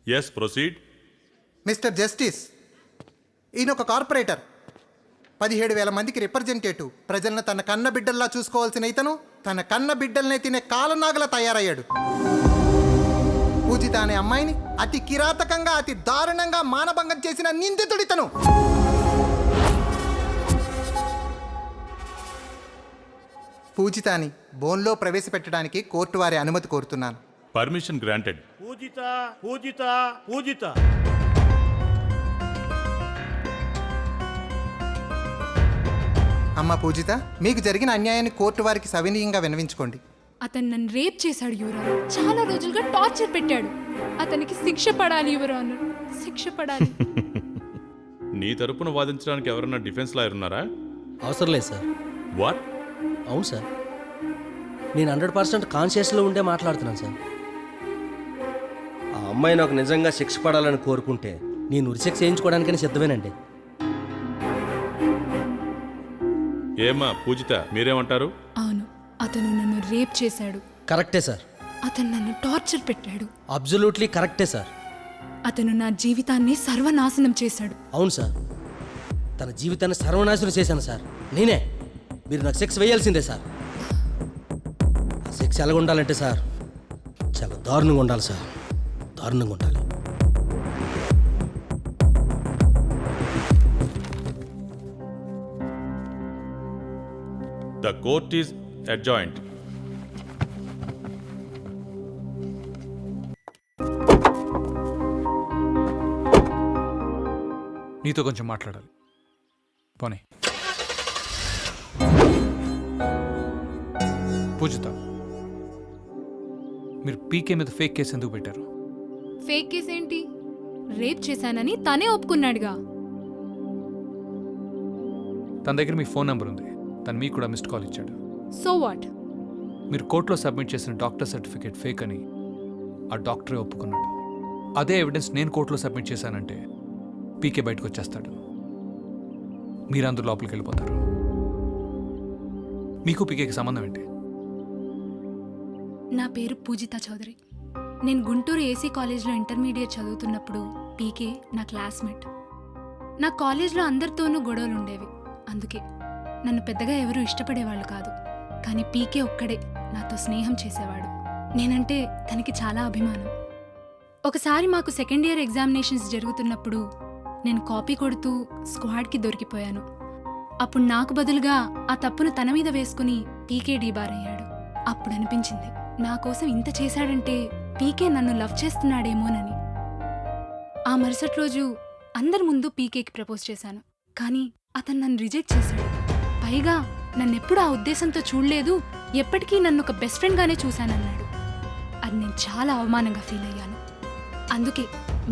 Yes proceed. Mister justice, ఈయన ఒక corporator, 17,000 మందికి రిప్రజెంటేటివ్. ప్రజలను తన కన్న బిడ్డల్లా చూసుకోవాల్సిన ఇతను తన కన్న బిడ్డల్నే తినే కాలనాగలా తయారయ్యాడు. పూజిత అనే అమ్మాయిని అతి కిరాతకంగా అతి దారుణంగా మానభంగం చేసిన నిందితుడితను. పూజితాని బోన్లో ప్రవేశపెట్టడానికి కోర్టు వారి అనుమతి కోరుతున్నాను. Permission granted. పూజిత పూజిత పూజిత. అమ్మ పూజిత, మీకు జరిగిన అన్యాయాన్ని కోర్టు వారికి సవినీయంగా విన్నవించుకోండి. అతను నన్ను రేప్ చేశాడు యువర్. చాలా రోజులుగా టార్చర్ పెట్టాడు. అతనికి శిక్ష పడాలి యువర్, శిక్ష పడాలి. నీ తరపున వాదించడానికి ఎవరన్నా డిఫెన్స్ లాయర్ ఉన్నారా? అవసరం లేదు సార్. వాట్? అవును సార్, నేను 100% కాన్షియస్లో ఉండే మాట్లాడుతున్నాను సార్. ఆ అమ్మాయి నాకు నిజంగా శిక్ష పడాలని కోరుకుంటే నేను ఉరిశిక్ష చేయించుకోవడానికని సిద్ధమేనండి. ఏమా పూజిత, మీరేమంటారు? అవును, అతను నన్ను రేప్ చేశాడు. కరెక్టే సార్. అతను నన్ను టార్చర్ పెట్టాడు. అబ్జల్యూట్లీ కరెక్టే సార్. అతను నా జీవితాన్ని సర్వనాశనం చేశాడు. అవును సార్, తన జీవితాన్ని సర్వనాశనం చేశాను సార్ నేనే. మీరు నాకు శిక్ష వేయాల్సిందే సార్. ఆ శిక్ష ఎలాగ ఉండాలంటే సార్, చాలా దారుణంగా ఉండాలి సార్, దారుణంగా ఉండాలి. The court is adjoint. నీతో కొంచెం మాట్లాడాలి. పోనీ. పూజిత, మీరు పీకే మీద ఫేక్ కేసు ఎందుకు పెట్టారు? ఫేక్ కేసు ఏంటి? రేప్ చేశానని తనే ఒప్పుకున్నాడుగా. తన దగ్గర మీ ఫోన్ నెంబర్ ఉంది. తను మీకు కూడా మిస్డ్ కాల్ ఇచ్చాడు. So what? మీరు కోర్టులో సబ్మిట్ చేసిన డాక్టర్ సర్టిఫికేట్ ఫేక్ అని ఆ డాక్టరే ఒప్పుకున్నాడు. అదే ఎవిడెన్స్ నేను కోర్టులో సబ్మిట్ చేశానంటే పీకే బయటకు వచ్చేస్తాడు. మీరందరూ లోపలికి వెళ్ళిపోతారు. మీకు పీకేకి సంబంధం ఏంటి? నా పేరు పూజిత చౌదరి. నేను గుంటూరు ఏసీ కాలేజ్లో ఇంటర్మీడియట్ చదువుతున్నప్పుడు పీకే నా క్లాస్మేట్. నా కాలేజ్లో అందరితోనూ గొడవలు ఉండేవి. అందుకే నన్ను పెద్దగా ఎవరూ ఇష్టపడేవాళ్ళు కాదు. కానీ పీకే ఒక్కడే నాతో స్నేహం చేసేవాడు. నేనంటే తనకి చాలా అభిమానం. ఒకసారి మాకు సెకండ్ ఇయర్ ఎగ్జామినేషన్స్ జరుగుతున్నప్పుడు నేను కాపీ కొడుతూ స్క్వాడ్కి దొరికిపోయాను. అప్పుడు నాకు బదులుగా ఆ తప్పును తన మీద వేసుకుని పీకే డీబార్ అయ్యాడు. అప్పుడు అనిపించింది, నా కోసం ఇంత చేశాడంటే పీకే నన్ను లవ్ చేస్తున్నాడేమోనని. ఆ మరుసటి రోజు అందరి ముందు పీకేకి ప్రపోజ్ చేశాను. కానీ అతను నన్ను రిజెక్ట్ చేశాడు. పైగా నన్నెప్పుడు ఆ ఉద్దేశంతో చూడలేదు, ఎప్పటికీ నన్ను ఒక బెస్ట్ ఫ్రెండ్గానే చూశానన్నాడు. అది నేను చాలా అవమానంగా ఫీల్ అయ్యాను. అందుకే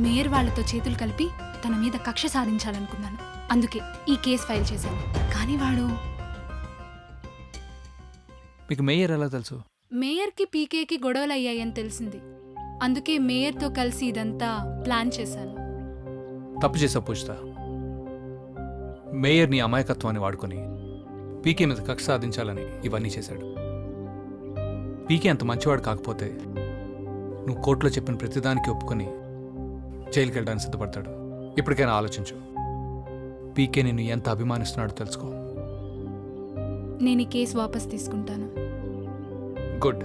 మేయర్ వాళ్లతో చేతులు కలిపి తన మీద కక్ష సాధించాలనుకున్నాను. అందుకే ఈ కేసు ఫైల్ చేశాను. కానీ వాడు... మీకు మేయర్ ఎలా తెలుసు? మేయర్కి పీకేకి గొడవలు అయ్యాయని తెలిసింది. అందుకే మేయర్తో కలిసి ఇదంతా ప్లాన్ చేశాను. తప్పు చేసావు పూజిత. మేయర్ నీ అమాయకత్వాన్ని వాడుకొని పీకే మీద కక్ష సాధించాలని ఇవన్నీ చేశాడు. పీకే అంత మంచివాడు కాకపోతే నువ్వు కోర్టులో చెప్పిన ప్రతిదానికి ఒప్పుకొని జైలుకి వెళ్ళడానికి సిద్ధపడతాడు. ఇప్పటికైనా ఆలోచించు. పీకే నిన్ను ఎంత అభిమానిస్తున్నాడో తెలుసుకో. నేను ఈ కేసు వాపస్ తీసుకుంటాను. గుడ్.